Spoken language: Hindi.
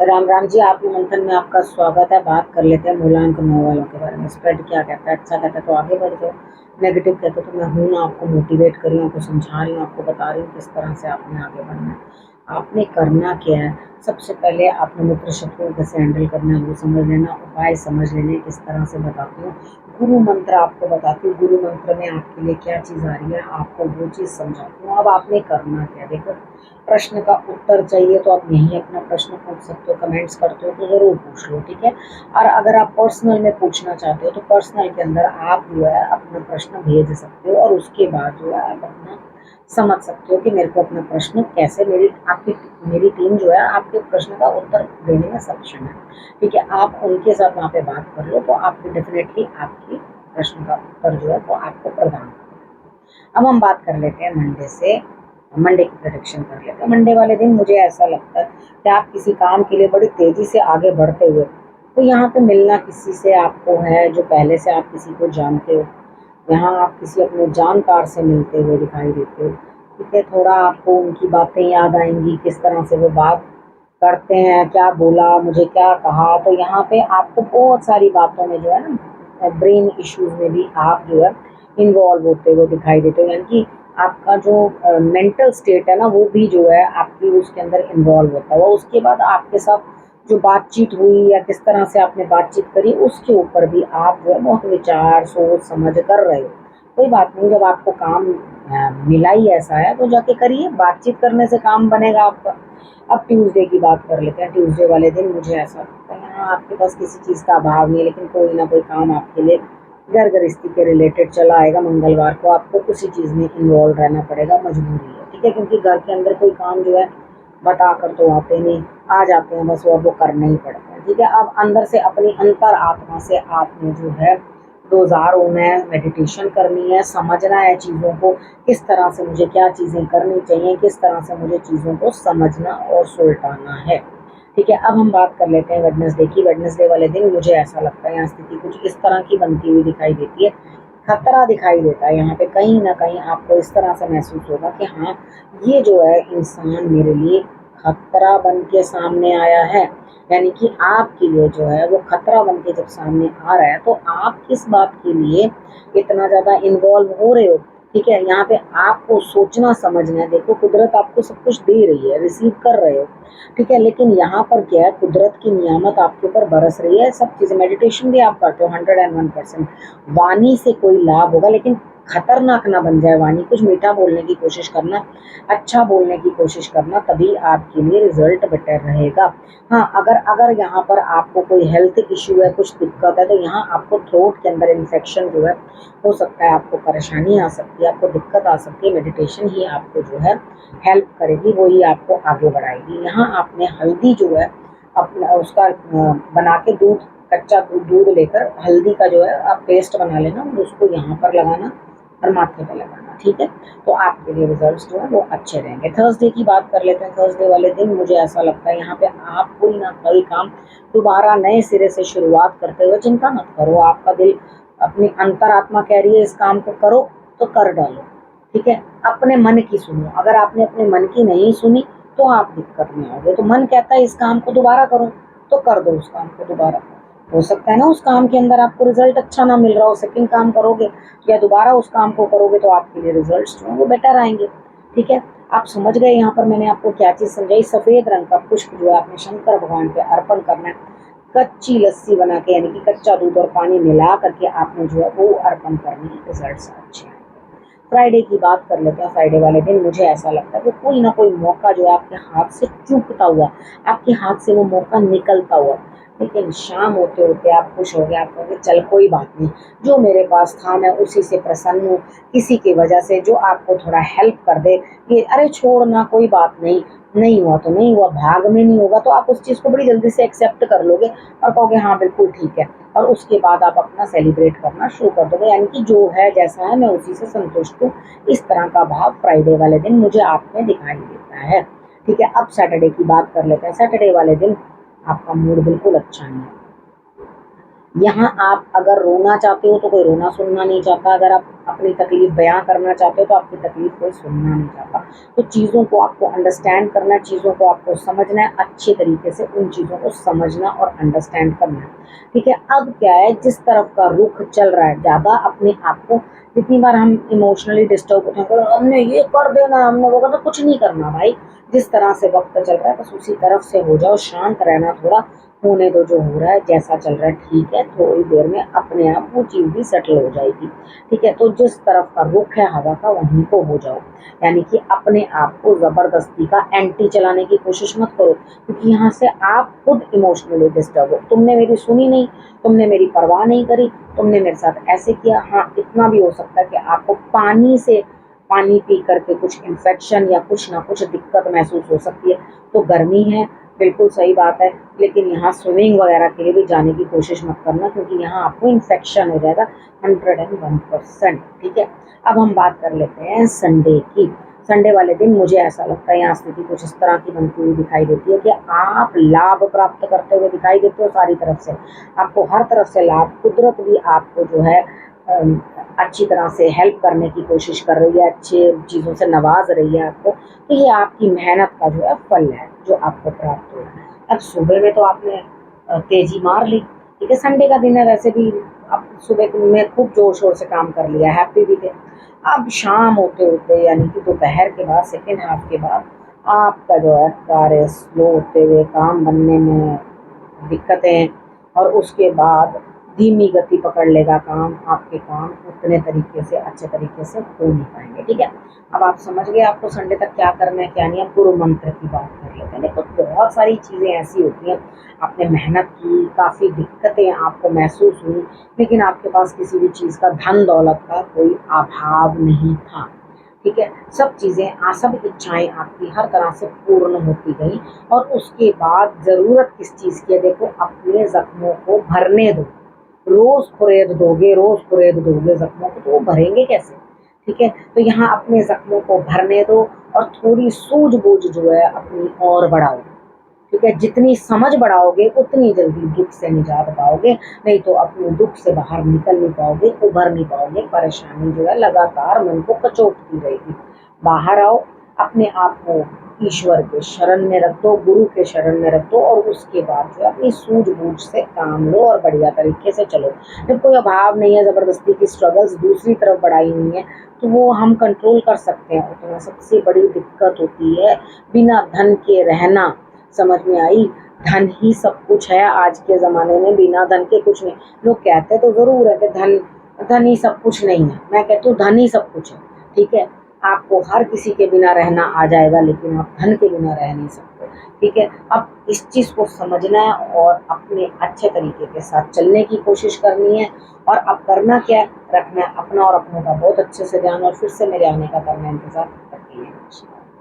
राम राम जी, आपके मंथन में आपका स्वागत है। बात कर लेते हैं मूलांक 9 वालों के बारे में। स्प्रेड क्या कहता है? अच्छा कहता है तो आगे बढ़ जाओ, नेगेटिव कहते हो तो मैं हूं ना, आपको मोटिवेट कर रही हूँ, आपको समझा रही हूँ, आपको बता रही हूँ किस तरह से आपने आगे बढ़ना है। आपने करना क्या है? सबसे पहले आपने मित्र शत्रुओं कैसे हैंडल करना है वो समझ लेना, उपाय समझ लेने किस तरह से बताती हूँ। गुरु मंत्र आपको बताती हूँ, गुरु मंत्र में आपके लिए क्या चीज़ आ रही है आपको वो चीज़ समझाती हूँ। अब आपने करना क्या, देखो प्रश्न का उत्तर चाहिए तो आप यहीं अपना प्रश्न पूछ सकते हो, कमेंट्स करते हो तो ज़रूर पूछ लो, ठीक है। और अगर आप पर्सनल में पूछना चाहते हो तो पर्सनल के अंदर आप जो है अपना प्रश्न भेज सकते हो और उसके बाद जो है आप अपना समझ सकते हो कि मेरे को अपना प्रश्न कैसे, मेरी टीम जो है आपके प्रश्न का उत्तर देने में सक्षम है, ठीक है। आप उनके साथ वहाँ पे बात कर लो तो आपको डेफिनेटली आपकी प्रश्न का उत्तर जो है वो आपको प्रदान करें। अब हम बात कर लेते हैं मंडे से, मंडे की प्रेडिक्शन कर लेते हैं। मंडे वाले दिन मुझे ऐसा लगता है कि आप किसी काम के लिए बड़ी तेज़ी से आगे बढ़ते हुए, तो यहाँ पे मिलना किसी से आपको है जो पहले से आप किसी को जानते हो। यहाँ आप किसी अपने जानकार से मिलते हुए दिखाई देते हो, ठीक है। थोड़ा आपको उनकी बातें याद आएंगी, किस तरह से वो बात करते हैं, क्या बोला, मुझे क्या कहा। तो यहाँ पे आपको बहुत सारी बातों में जो है ना, ब्रेन इश्यूज में भी आप जो है इन्वॉल्व होते हुए दिखाई देते हो, यानी कि आपका जो मेंटल स्टेट है ना वो भी जो है आपकी उसके अंदर इन्वॉल्व होता है। उसके बाद आपके साथ जो बातचीत हुई या किस तरह से आपने बातचीत करी उसके ऊपर भी आप जो है बहुत विचार सोच समझ कर रहे हो। कोई बात नहीं, जब आपको काम मिला ही ऐसा है तो जाके करिए, बातचीत करने से काम बनेगा आपका। अब ट्यूसडे की बात कर लेते हैं। ट्यूसडे वाले दिन मुझे ऐसा लगता है यहाँ आपके पास किसी चीज़ का अभाव नहीं है, लेकिन कोई ना कोई काम आपके लिए घर गृहस्थी के रिलेटेड चला आएगा। मंगलवार को आपको उसी चीज़ में इन्वॉल्व रहना पड़ेगा, मजबूरी है, ठीक है। क्योंकि घर के अंदर कोई काम जो है बता कर तो आते नहीं, आ जाते हैं बस और वो करना ही पड़ता है, ठीक है। अब अंदर से अपनी अंतर आत्मा से आपने जो है 2000 होना है, मेडिटेशन करनी है, समझना है चीज़ों को, किस तरह से मुझे क्या चीज़ें करनी चाहिए, किस तरह से मुझे चीज़ों को समझना और सुलटाना है, ठीक है। अब हम बात कर लेते हैं वेडनेसडे की। वेडनेसडे वाले दिन मुझे ऐसा लगता है यहाँ स्थिति कुछ इस तरह की बनती हुई दिखाई देती है, खतरा दिखाई देता है। यहाँ पे कहीं ना कहीं आपको इस तरह से महसूस होगा कि हाँ, ये जो है इंसान मेरे लिए खतरा बन के सामने आया है। यानी कि आपके लिए जो है वो खतरा बन के जब सामने आ रहा है तो आप किस बात के लिए इतना ज़्यादा इन्वॉल्व हो रहे हो, ठीक है। यहाँ पे आपको सोचना समझना है। देखो कुदरत आपको सब कुछ दे रही है, रिसीव कर रहे हो, ठीक है। लेकिन यहाँ पर क्या है, कुदरत की नियामत आपके ऊपर बरस रही है, सब चीज़ें। मेडिटेशन भी आप करते हो 101%, वाणी से कोई लाभ होगा, लेकिन खतरनाक ना बन जाए वाणी। कुछ मीठा बोलने की कोशिश करना, अच्छा बोलने की कोशिश करना, तभी आपके लिए रिजल्ट बेटर रहेगा। हाँ, अगर अगर यहाँ पर आपको कोई हेल्थ इश्यू है, कुछ दिक्कत है, तो यहाँ आपको थ्रोट के अंदर इन्फेक्शन जो है हो सकता है, आपको परेशानी आ सकती है, आपको दिक्कत आ सकती है। मेडिटेशन ही आपको जो है हेल्प करेगी, वो ही आपको आगे बढ़ाएगी। यहाँ आपने हल्दी जो है अपना उसका बना के दूध, कच्चा दूध लेकर हल्दी का जो है आप पेस्ट बना लेना और उसको यहाँ पर लगाना और माथे पे लगाना, ठीक है। तो आपके लिए रिजल्ट्स जो है वो अच्छे रहेंगे। थर्सडे की बात कर लेते हैं। थर्सडे वाले दिन मुझे ऐसा लगता है यहाँ पे आप कोई ना कोई काम दोबारा नए सिरे से शुरुआत करते हुए, चिंता मत करो, आपका दिल, अपनी अंतरात्मा कह रही है इस काम को करो तो कर डालो, ठीक है। अपने मन की सुनो, अगर आपने अपने मन की नहीं सुनी तो आप दिक्कत में आओगे। तो मन कहता है इस काम को दोबारा करो तो कर दो उस काम को दोबारा। हो सकता है ना उस काम के अंदर आपको रिजल्ट अच्छा ना मिल रहा हो, सेकंड काम करोगे या दोबारा उस काम को करोगे तो आपके लिए रिजल्ट्स जो है वो बेटर आएंगे, ठीक है। आप समझ गए यहाँ पर मैंने आपको क्या चीज़ समझाई। सफ़ेद रंग का पुष्प जो है आपने शंकर भगवान पे अर्पण करना है। कच्ची लस्सी बना के, यानी कि कच्चा दूध और पानी मिला करके आपने जो है वो अर्पण करनी है, रिजल्ट्स अच्छे आएंगे। फ्राइडे की बात कर लेते हैं। फ्राइडे वाले दिन मुझे ऐसा लगता है कि कोई ना कोई मौका जो है आपके हाथ से चूकता हुआ, आपके हाथ से वो मौका निकलता हुआ, लेकिन शाम होते होते आप खुश हो गए, आप कहोगे चल कोई बात नहीं, जो मेरे पास था मैं उसी से प्रसन्न हूँ। किसी की वजह से जो आपको थोड़ा हेल्प कर दे कि अरे छोड़ना कोई बात नहीं, नहीं हुआ तो नहीं हुआ, भाग में नहीं होगा, तो आप उस चीज़ को बड़ी जल्दी से एक्सेप्ट कर लोगे और कहोगे हाँ बिल्कुल ठीक है। और उसके बाद आप अपना सेलिब्रेट करना शुरू कर दोगे, यानी कि जो है जैसा है मैं उसी से संतुष्ट हूँ। इस तरह का भाव फ्राइडे वाले दिन मुझे आप में दिखाई देता है, ठीक है। अब सैटरडे की बात कर लेते हैं। सैटरडे वाले दिन आपका मूड बिल्कुल अच्छा नहीं है। यहाँ आप अगर रोना चाहते हो तो कोई रोना सुनना नहीं चाहता, अगर आप अपनी तकलीफ बयां करना चाहते हो तो आपकी तकलीफ कोई सुनना नहीं चाहता। तो चीज़ों को आपको अंडरस्टैंड करना है, चीज़ों को आपको समझना है, अच्छे तरीके से उन चीज़ों को समझना और अंडरस्टैंड करना है। ठीक है, अब क्या है, जिस तरफ का रुख चल रहा है, ज़्यादा अपने आप को, जितनी बार हम इमोशनली डिस्टर्ब होते हैं, हमने ये कर देना, हमने वो करना, कुछ नहीं करना भाई। जिस तरह से वक्त चल रहा है बस उसी तरफ से हो जाओ, शांत रहना, थोड़ा होने दो जो हो रहा है, जैसा चल रहा है ठीक है, थोड़ी देर में अपने आप वो चीज़ भी सेटल हो जाएगी। ठीक है, तो जिस तरफ का रुख है हवा का वहीं को हो जाओ, यानी कि अपने आप को ज़बरदस्ती का एंटी चलाने की कोशिश मत करो, क्योंकि यहाँ से आप खुद इमोशनली डिस्टर्ब हो। तुमने मेरी सुनी नहीं, तुमने मेरी परवाह नहीं करी, तुमने मेरे साथ ऐसे किया। हाँ, इतना भी हो सकता है कि आपको पानी पी करके कुछ इन्फेक्शन या कुछ ना कुछ दिक्कत महसूस हो सकती है। तो गर्मी है, बिल्कुल सही बात है, लेकिन यहाँ स्विमिंग वगैरह के लिए भी जाने की कोशिश मत करना, क्योंकि यहाँ आपको इन्फेक्शन हो जाएगा 101%। ठीक है, अब हम बात कर लेते हैं संडे की। संडे वाले दिन मुझे ऐसा लगता है यहाँ स्थिति कुछ इस तरह की बनती हुई दिखाई देती है कि आप लाभ प्राप्त करते हुए दिखाई देते हो सारी तरफ से। आपको हर तरफ से लाभ, कुदरत भी आपको जो है अच्छी तरह से हेल्प करने की कोशिश कर रही है, अच्छी चीज़ों से नवाज रही है आपको। तो ये आपकी मेहनत का जो है फल है जो आपको प्राप्त हो रहा है। अब सुबह में तो आपने तेजी मार ली, ठीक है, संडे का दिन है, वैसे भी अब सुबह में खूब जोर शोर से काम कर लिया, हैप्पी भी थे। अब शाम होते होते यानी कि दोपहर के बाद, सेकेंड हाफ के बाद, आपका जो है कार्य स्लो होते हुए, काम बनने में दिक्कतें, और उसके बाद धीमी गति पकड़ लेगा काम, आपके काम उतने तरीके से अच्छे तरीके से हो नहीं पाएंगे। ठीक है, अब आप समझ गए आपको संडे तक क्या करना है क्या नहीं। अब गुरु मंत्र की बात कर लेते हैं। देखो, बहुत सारी चीज़ें ऐसी होती हैं, आपने मेहनत की, काफ़ी दिक्कतें आपको महसूस हुई, लेकिन आपके पास किसी भी चीज़ का, धन दौलत का कोई अभाव नहीं था। ठीक है, सब चीज़ें, सब इच्छाएं आपकी हर तरह से पूर्ण होती गई, और उसके बाद ज़रूरत किस चीज़ की है, देखो, अपने ज़ख्मों को भरने दो। रोज़ कुरेद दोगे ज़ख्मों को तो वो भरेंगे कैसे। ठीक है, तो यहाँ अपने ज़ख्मों को भरने दो, और थोड़ी सूझबूझ जो है अपनी और बढ़ाओ। ठीक है, जितनी समझ बढ़ाओगे उतनी जल्दी दुख से निजात पाओगे, नहीं तो अपने दुख से बाहर निकल नहीं पाओगे, उभर नहीं पाओगे। परेशानी जो है लगातार मन को कचोटती रहेगी। बाहर आओ, अपने आप को ईश्वर के शरण में रख दो, गुरु के शरण में रख दो, और उसके बाद जो अपनी सूझबूझ से काम लो और बढ़िया तरीके से चलो। जब कोई अभाव नहीं है, ज़बरदस्ती की स्ट्रगल्स दूसरी तरफ बढ़ाई हुई हैं, तो वो हम कंट्रोल कर सकते हैं। उतना सबसे बड़ी दिक्कत होती है बिना धन के रहना। समझ में आई, धन ही सब कुछ है आज के ज़माने में, बिना धन के कुछ नहीं। लोग कहते तो ज़रूर है कि धन धन ही सब कुछ नहीं है, मैं कहती हूँ धन ही सब कुछ है। ठीक है, आपको हर किसी के बिना रहना आ जाएगा, लेकिन आप धन के बिना रह नहीं सकते। ठीक है, अब इस चीज़ को समझना है और अपने अच्छे तरीके के साथ चलने की कोशिश करनी है। और अब करना क्या है, रखना है अपना और अपनों का बहुत अच्छे से ध्यान, और फिर से मेरे आने का करना इंतज़ार करती है।